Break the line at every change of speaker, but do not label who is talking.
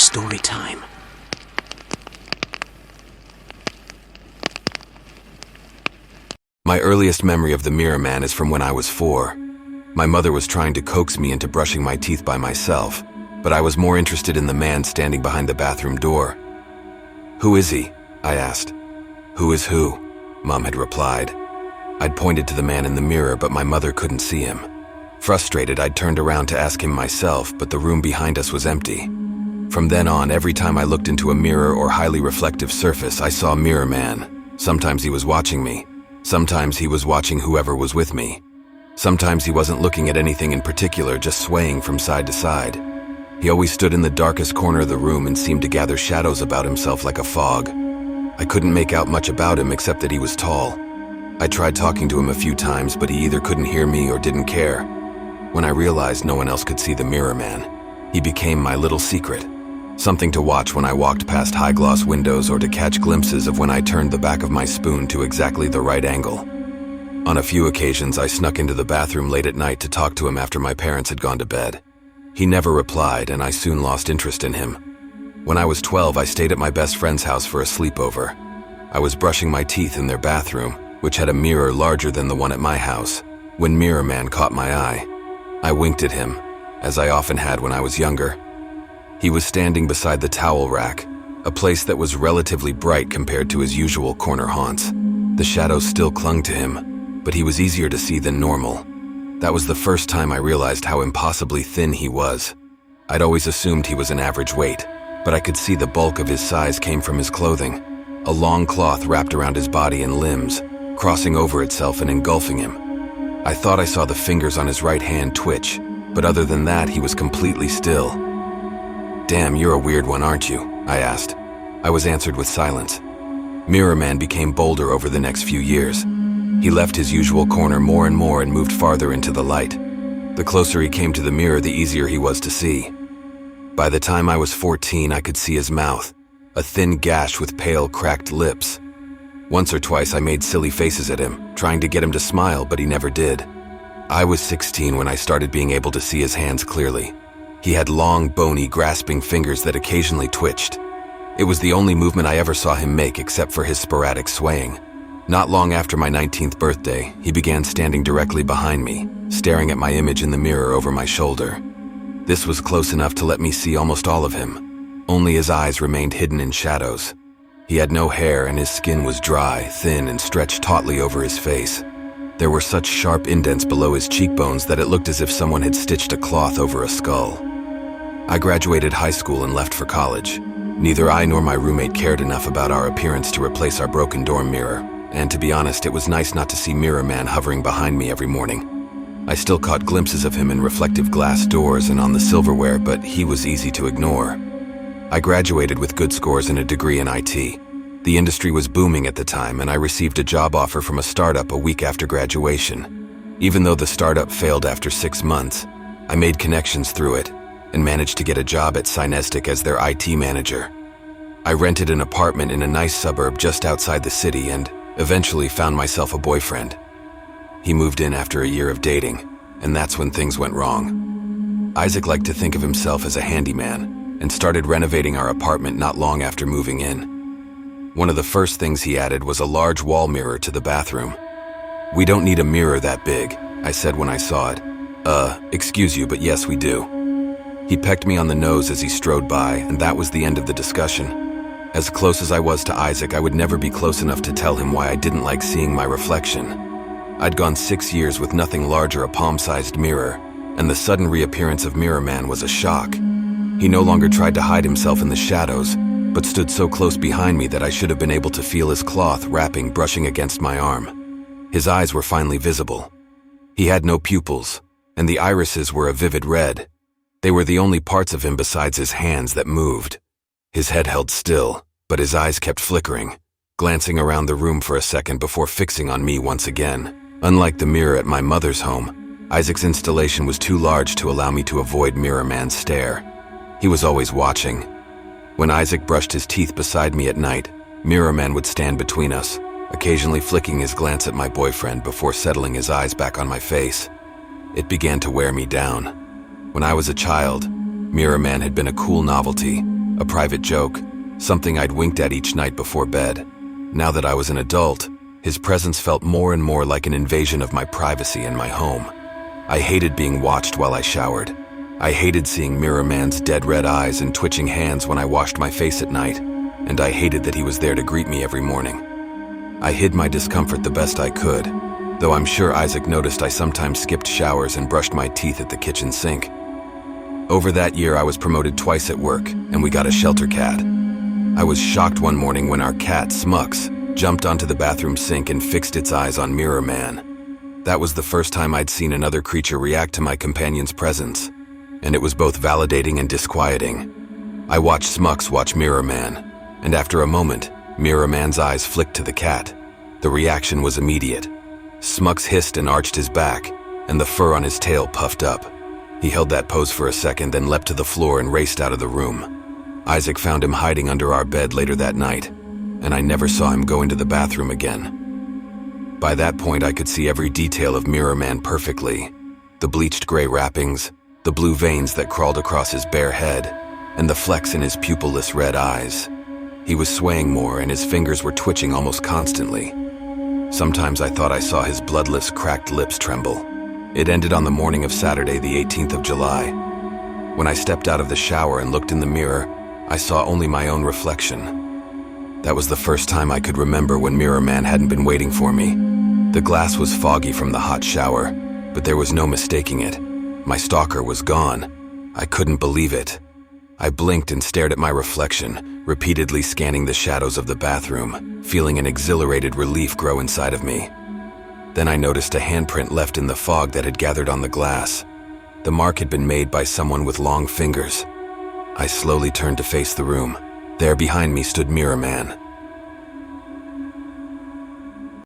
story time.
My earliest memory of the Mirror Man is from when I was 4. My mother was trying to coax me into brushing my teeth by myself, but I was more interested in the man standing behind the bathroom door. "Who is he?" I asked. "Who is who?" Mom had replied. I'd pointed to the man in the mirror, but my mother couldn't see him. Frustrated, I'd turned around to ask him myself, but the room behind us was empty. From then on, every time I looked into a mirror or highly reflective surface, I saw Mirror Man. Sometimes he was watching me. Sometimes he was watching whoever was with me. Sometimes he wasn't looking at anything in particular, just swaying from side to side. He always stood in the darkest corner of the room and seemed to gather shadows about himself like a fog. I couldn't make out much about him except that he was tall. I tried talking to him a few times, but he either couldn't hear me or didn't care. When I realized no one else could see the Mirror Man, he became my little secret. Something to watch when I walked past high-gloss windows or to catch glimpses of when I turned the back of my spoon to exactly the right angle. On a few occasions, I snuck into the bathroom late at night to talk to him after my parents had gone to bed. He never replied, and I soon lost interest in him. When I was 12, I stayed at my best friend's house for a sleepover. I was brushing my teeth in their bathroom, which had a mirror larger than the one at my house, when Mirror Man caught my eye. I winked at him, as I often had when I was younger. He was standing beside the towel rack, a place that was relatively bright compared to his usual corner haunts. The shadows still clung to him, but he was easier to see than normal. That was the first time I realized how impossibly thin he was. I'd always assumed he was an average weight, but I could see the bulk of his size came from his clothing, a long cloth wrapped around his body and limbs, crossing over itself and engulfing him. I thought I saw the fingers on his right hand twitch, but other than that, he was completely still. "Damn, you're a weird one, aren't you?" I asked. I was answered with silence. Mirror Man became bolder over the next few years. He left his usual corner more and more and moved farther into the light. The closer he came to the mirror, the easier he was to see. By the time I was 14, I could see his mouth, a thin gash with pale, cracked lips. Once or twice I made silly faces at him, trying to get him to smile, but he never did. I was 16 when I started being able to see his hands clearly. He had long, bony, grasping fingers that occasionally twitched. It was the only movement I ever saw him make except for his sporadic swaying. Not long after my 19th birthday, he began standing directly behind me, staring at my image in the mirror over my shoulder. This was close enough to let me see almost all of him. Only his eyes remained hidden in shadows. He had no hair and his skin was dry, thin, and stretched tautly over his face. There were such sharp indents below his cheekbones that it looked as if someone had stitched a cloth over a skull. I graduated high school and left for college. Neither I nor my roommate cared enough about our appearance to replace our broken dorm mirror, and to be honest, it was nice not to see Mirror Man hovering behind me every morning. I still caught glimpses of him in reflective glass doors and on the silverware, but he was easy to ignore. I graduated with good scores and a degree in IT. The industry was booming at the time, and I received a job offer from a startup a week after graduation. Even though the startup failed after 6 months, I made connections through it and managed to get a job at Synestic as their IT manager. I rented an apartment in a nice suburb just outside the city and eventually found myself a boyfriend. He moved in after a year of dating, and that's when things went wrong. Isaac liked to think of himself as a handyman and started renovating our apartment not long after moving in. One of the first things he added was a large wall mirror to the bathroom. "We don't need a mirror that big," I said when I saw it. Excuse you, but yes, we do." He pecked me on the nose as he strode by, and that was the end of the discussion. As close as I was to Isaac, I would never be close enough to tell him why I didn't like seeing my reflection. I'd gone 6 years with nothing larger, a palm-sized mirror, and the sudden reappearance of Mirror Man was a shock. He no longer tried to hide himself in the shadows, but stood so close behind me that I should have been able to feel his cloth wrapping brushing against my arm. His eyes were finally visible. He had no pupils, and the irises were a vivid red. They were the only parts of him besides his hands that moved. His head held still, but his eyes kept flickering, glancing around the room for a second before fixing on me once again. Unlike the mirror at my mother's home, Isaac's installation was too large to allow me to avoid Mirror Man's stare. He was always watching. When Isaac brushed his teeth beside me at night, Mirror Man would stand between us, occasionally flicking his glance at my boyfriend before settling his eyes back on my face. It began to wear me down. When I was a child, Mirror Man had been a cool novelty, a private joke, something I'd winked at each night before bed. Now that I was an adult, his presence felt more and more like an invasion of my privacy and my home. I hated being watched while I showered. I hated seeing Mirror Man's dead red eyes and twitching hands when I washed my face at night, and I hated that he was there to greet me every morning. I hid my discomfort the best I could, though I'm sure Isaac noticed I sometimes skipped showers and brushed my teeth at the kitchen sink. Over that year, I was promoted twice at work, and we got a shelter cat. I was shocked one morning when our cat, Smux, jumped onto the bathroom sink and fixed its eyes on Mirror Man. That was the first time I'd seen another creature react to my companion's presence, and it was both validating and disquieting. I watched Smux watch Mirror Man, and after a moment, Mirror Man's eyes flicked to the cat. The reaction was immediate. Smux hissed and arched his back, and the fur on his tail puffed up. He held that pose for a second, then leapt to the floor and raced out of the room. Isaac found him hiding under our bed later that night, and I never saw him go into the bathroom again. By that point, I could see every detail of Mirror Man perfectly. The bleached gray wrappings, the blue veins that crawled across his bare head, and the flecks in his pupilless red eyes. He was swaying more, and his fingers were twitching almost constantly. Sometimes I thought I saw his bloodless, cracked lips tremble. It ended on the morning of Saturday, the 18th of July. When I stepped out of the shower and looked in the mirror, I saw only my own reflection. That was the first time I could remember when Mirror Man hadn't been waiting for me. The glass was foggy from the hot shower, but there was no mistaking it. My stalker was gone. I couldn't believe it. I blinked and stared at my reflection, repeatedly scanning the shadows of the bathroom, feeling an exhilarated relief grow inside of me. Then I noticed a handprint left in the fog that had gathered on the glass. The mark had been made by someone with long fingers. I slowly turned to face the room. There behind me stood Mirror Man.